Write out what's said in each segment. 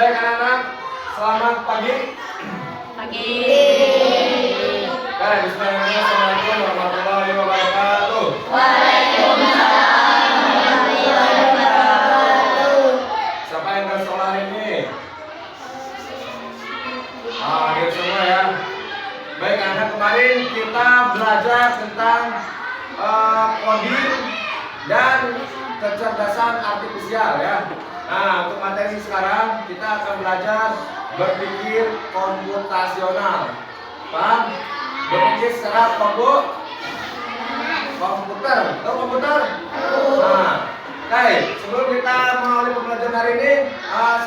Baik anak-anak, selamat pagi. Pagi. Baik, bismillahirrahmanirrahim. Assalamualaikum warahmatullahi wabarakatuh. Waalaikumsalam warahmatullahi wabarakatuh. Siapa yang ke sekolah hari ini? Hadir semua ya. Baik anak, kemarin kita belajar tentang coding dan kecerdasan artifisial ya. Nah, untuk materi sekarang kita akan belajar berpikir komputasional. Paham? Berpikir secara komputer. Tahu komputer? Nah, baik. Sebelum kita mengawali pembelajaran hari ini,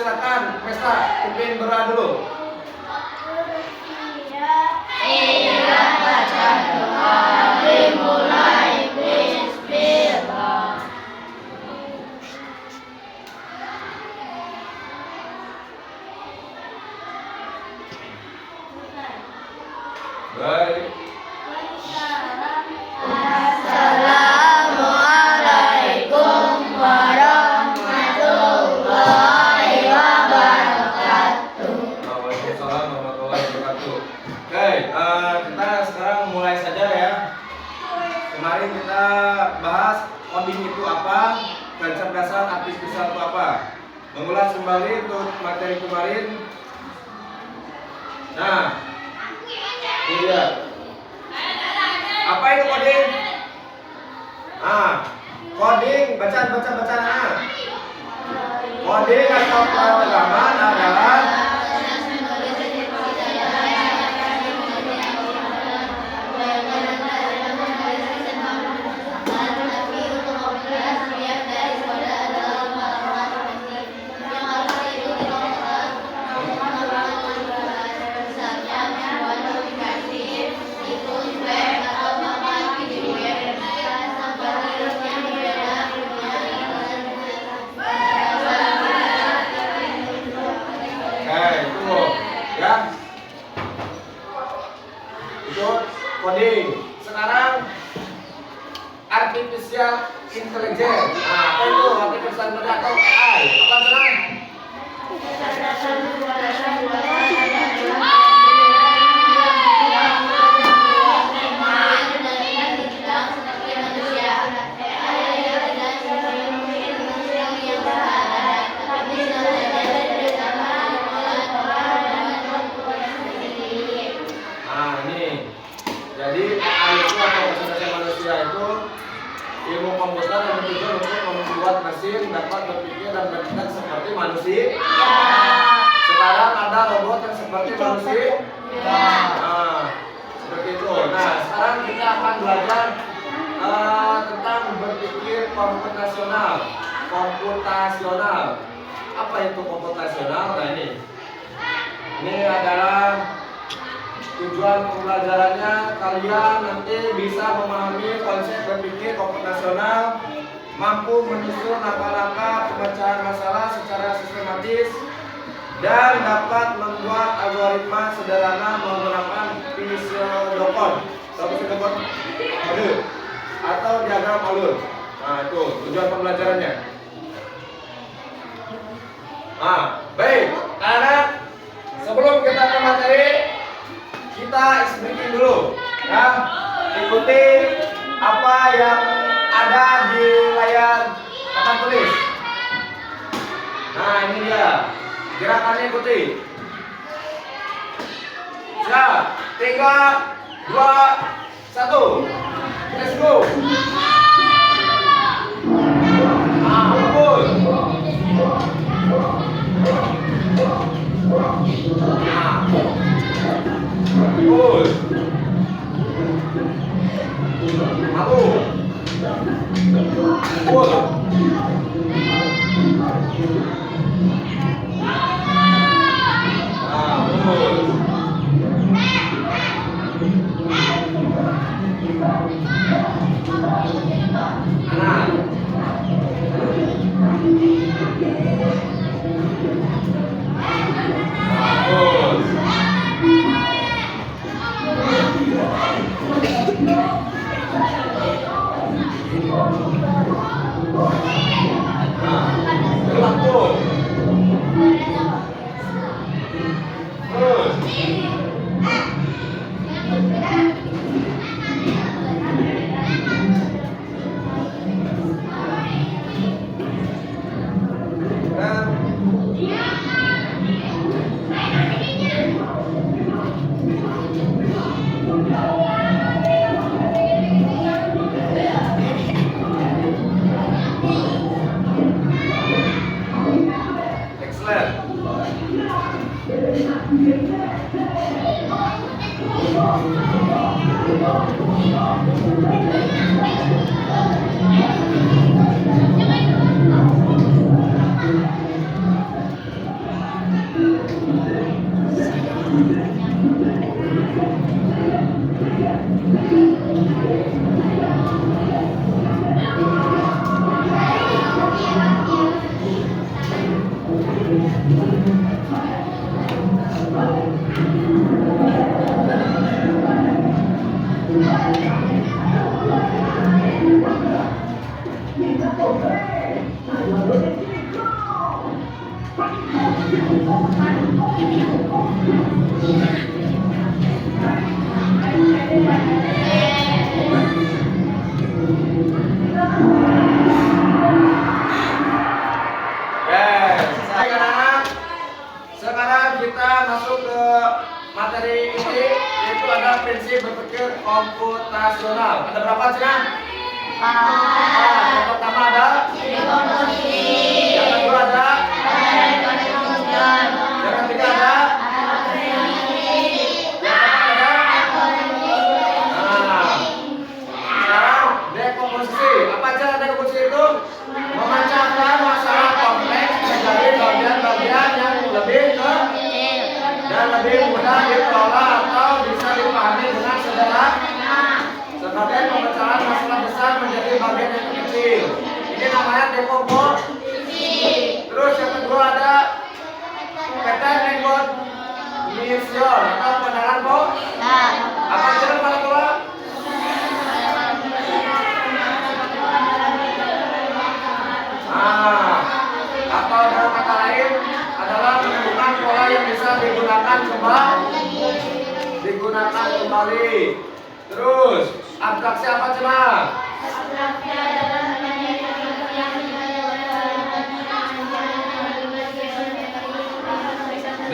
silakan Pesta pimpin berdoa dulu. Iya, baca doa dimulai bismillah. Baik. Assalamualaikum warahmatullahi wabarakatuh. Waalaikumsalam warahmatullahi wabarakatuh. Oke, kita sekarang mulai saja ya. Kemarin kita bahas coding itu apa, kecerdasan artifisial itu apa. Mengulas kembali untuk materi kemarin. Nah, ini dia. Apa itu coding? Coding, bacaan. Coding atau pemrograman adalah coding. Sekarang artificial intelligence. Nah, apa itu artificial intelligence atau AI? Apa sekarang? Jadi AI itu atau kecerdasan manusia itu ilmu komputer yang bertujuan untuk membuat mesin dapat berpikir dan bertindak seperti manusia. Sekarang ada robot yang seperti manusia. Seperti itu. Nah, sekarang kita akan belajar tentang berpikir komputasional. Apa itu komputasional? Nah ini adalah tujuan pembelajarannya, kalian nanti bisa memahami konsep berpikir komputasional, mampu menyusun langkah-langkah pemecahan masalah secara sistematis, dan dapat membuat algoritma sederhana menggunakan pseudocode atau diagram alur. Nah, itu tujuan pembelajarannya. Baik, anak, sebelum kita ke materi, kita explain dulu ya, ikuti apa yang ada di layar papan tulis. Nah, ini dia gerakannya, ikuti. Siap, 3, 2, 1, let's go. Pukul. Pukul. Malu. Pukul. Pukul. Silakan. Sekarang kita masuk ke materi inti, yaitu ada prinsip berpikir komputasional. Ada berapa cenah? Yang pertama ada yang kedua ada yang ketiga ada yang keempat ada. Sekarang dekomposisi. Apa cara dekomposisi itu? Memecahkan masalah kompleks menjadi bagian-bagian yang lebih kecil dan lebih mudah dikelola atau bisa dipahami dengan sederhana. Sebagai pemecahan masalah besar menjadi bagian yang kecil. Ini namanya dekomposisi. Terus yang kedua ada pattern recognition atau pengenalan pola. Apa cara pola? Atau dalam kata lain adalah menemukan pola yang bisa digunakan kembali. Terus abstraksi apa cenah?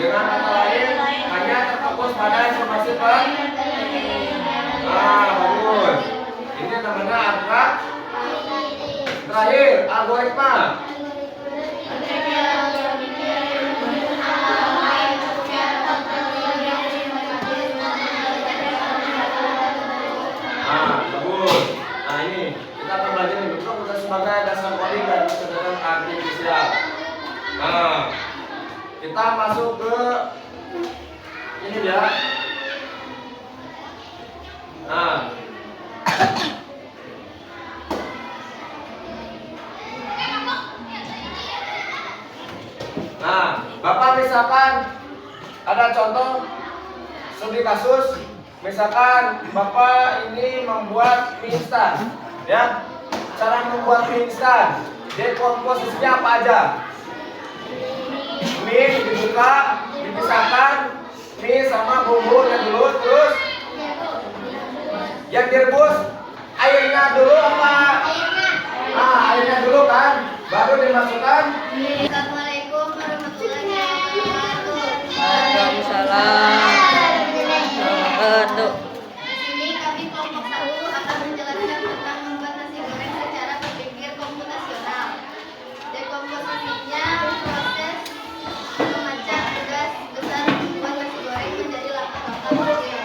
Dengan kata lain hanya terfokus pada informasi bagus. Ini namanya abstraksi. Terakhir, algoritma. Bagus. Nah ini kita pelajari bentuk bukan sebagai dasar coding dan kecerdasan artifisial. Nah, kita masuk ke ini dia. Nah, Bapak misalkan ada contoh studi kasus, misalkan Bapak ini membuat mie instan, ya. Cara membuat mie instan, dekomposisinya apa aja? Mie dibuka, dipisahkan, mie sama bumbunya dulu, terus yang direbus airnya dulu apa? Airnya dulu kan, baru dimasukkan. Assalamualaikum warahmatullahi wabarakatuh. Waalaikumsalam. Di sini kami kelompok 1 akan menjelaskan tentang membuat nasi goreng secara berpikir komputasional. Dekomposisinya proses memecah tugas besar membuat nasi goreng menjadi langkah-langkah kecil.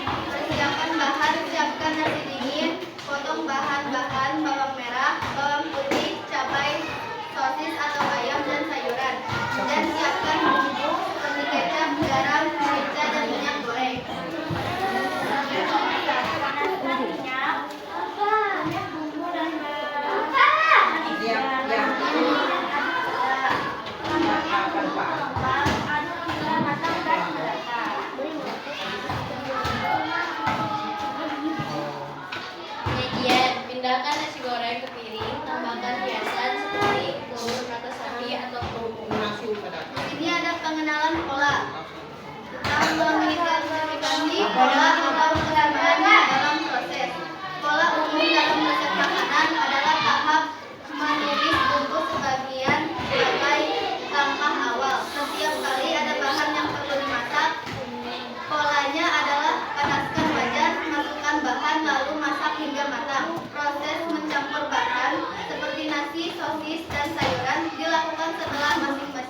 Persiapan bahan: siapkan nasi dingin, potong bahan-bahan bawang merah, bawang putih, cabai, sosis atau ayam dan sayuran. Dan siapkan bumbu seperti kecap, garam, merica dan minyak goreng. Penyajian: pindahkan nasi goreng ke piring, tambahkan hiasan seperti telur mata sapi atau kerupuk. Ini ada pengenalan pola. Kita mengidentifikasi pola atau kesamaan dalam proses. Pola umum dalam resep makanan adalah tahap menulis bumbu sebagai langkah awal. Setiap kali ada bahan yang perlu dimasak, polanya adalah panaskan wajan, masukkan bahan lalu masak hingga matang. Proses mencampur bahan seperti nasi, sosis, dan sayuran dilakukan setelah masing-masing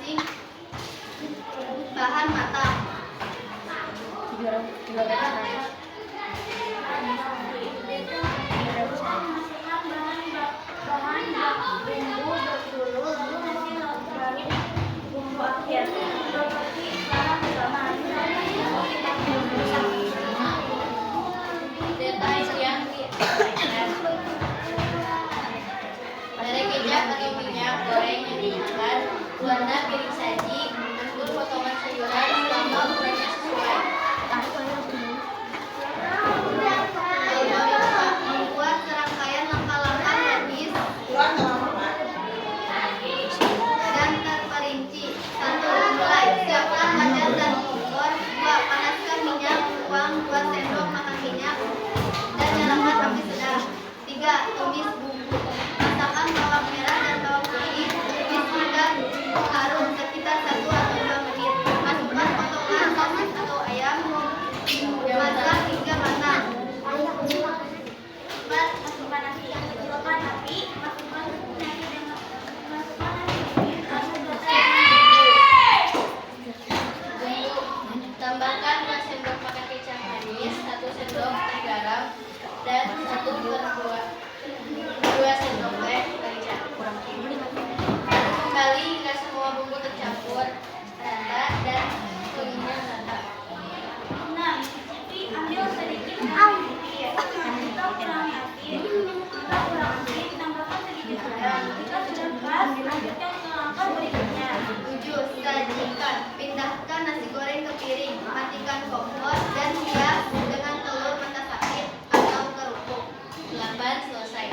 nasi goreng ke piring, matikan kompor, dan hias dengan telur mata sakit atau kerupuk. 8. Selesai.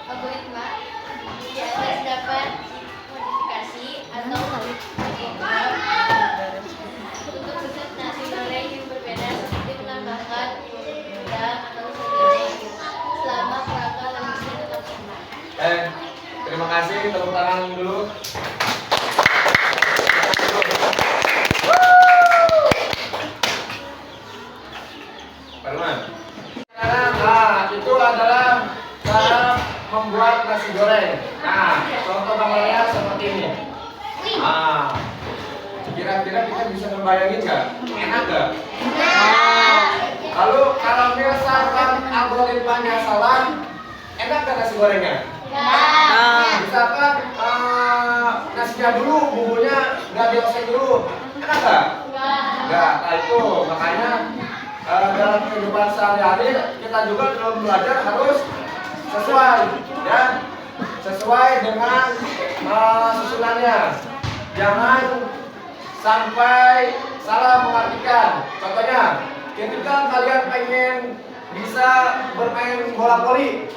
Algoritma di atas dapat modifikasi atau untuk resep nasi goreng yang berbeda seperti menambahkan udang atau serundeng selama kerangka logisnya tetap sama. Terima kasih, tepuk tangan dulu. Parman. Nah, itu adalah cara membuat nasi goreng. Nah, contoh gambarnya seperti ini. Nah, kira-kira kita bisa membayangin nggak? Enak nggak? Lalu kalau misalkan algoritmanya salah, enak nggak nasi gorengnya? Misalkan nasinya dulu, bumbunya nggak dioseng dulu, enak nggak? Nggak. Nah itu makanya dalam kehidupan sehari-hari kita juga dalam belajar harus sesuai, ya, sesuai dengan susunannya. Jangan sampai salah mengartikan. Contohnya, ketika kalian pengen bisa bermain bola voli,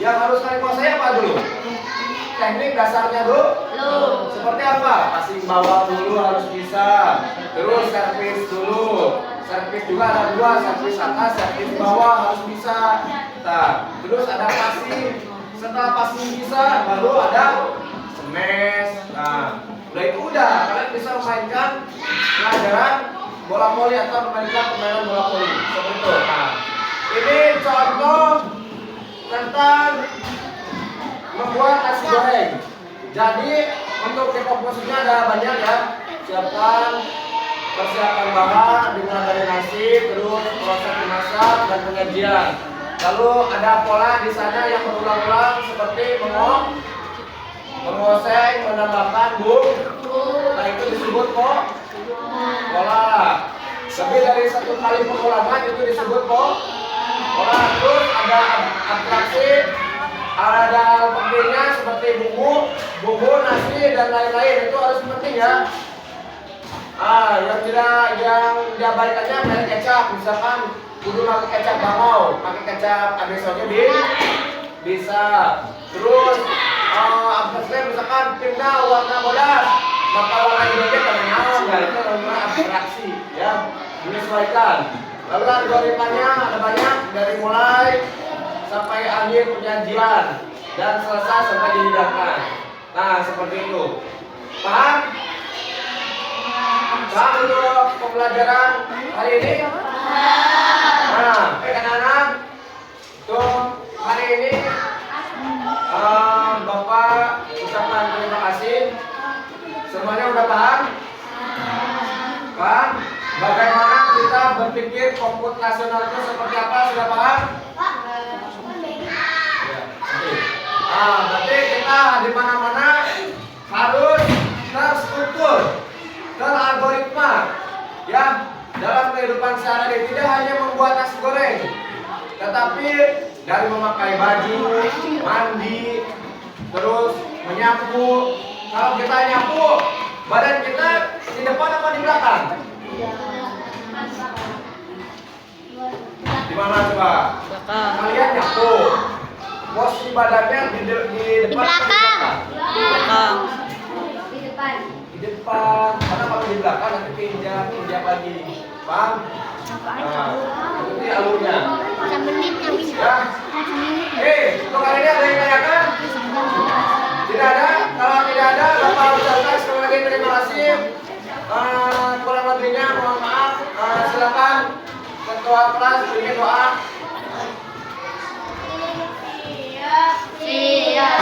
yang harus kalian kuasai apa dulu? Teknik dasarnya dulu. Seperti apa? Passing bawah dulu harus bisa. Terus servis dulu. Servis juga ada dua, servis atas, servis bawah harus bisa. Nah, terus ada passing. Setelah passing bisa, baru ada smash. Nah, udah itu udah kalian bisa memainkan pelajaran bola voli atau memainkan permainan bola voli seperti itu. Nah, ini contoh tentang membuat nasi goreng. Jadi untuk komposisinya ada banyak ya. Persiapan bahan dimulai dari nasi, terus proses memasak dan penyajian. Lalu ada pola di sana yang berulang-ulang seperti mengoseng, menambahkan bumbu. Nah itu disebut pola. Lebih dari satu kali pengulangan itu disebut pola. Terus ada atraksi, ada pentingnya seperti bumbu, nasi dan lain-lain itu harus penting ya. Yang diabaikannya kayak kecap, misalkan kudu pakai kecap bangau, pakai kecap adesonya bisa. Terus ampasnya misalkan pindah warna bodas, maka warna hijaunya karena nyawang, ya itu namanya abstraksi ya, menyesuaikan. Lalu algoritmanya ada banyak dari mulai sampai akhir penyajian dan selesai sampai dihidangkan. Nah seperti itu. Paham? Paham untuk pembelajaran hari ini? Nah, anak-anak, tuh hari ini Bapak ucapkan terima kasih. Semuanya udah paham? Paham? Bagaimana kita berpikir komputasional itu seperti apa? Sudah paham? Berarti kita di mana-mana harus terstruktur, teralgoritma, ya, dalam kehidupan sehari-hari. Tidak hanya membuat nasi goreng, tetapi dari memakai baju, mandi, terus menyapu. Kalau kita nyapu, badan kita di depan apa di belakang? Di mana coba? Kalian nyapu. Posisi badannya di depan. Di belakang. Di depan. Karena kalau di belakang nanti pinjam lagi. Paham? Nah, itu alurnya. Ya. Untuk hari ini ada yang tanyakan? Tidak ada? Kalau tidak ada, Bapak ucapkan sekali lagi terima kasih. Kurang lebihnya mohon maaf. Silakan ketua kelas beri doa. Siap,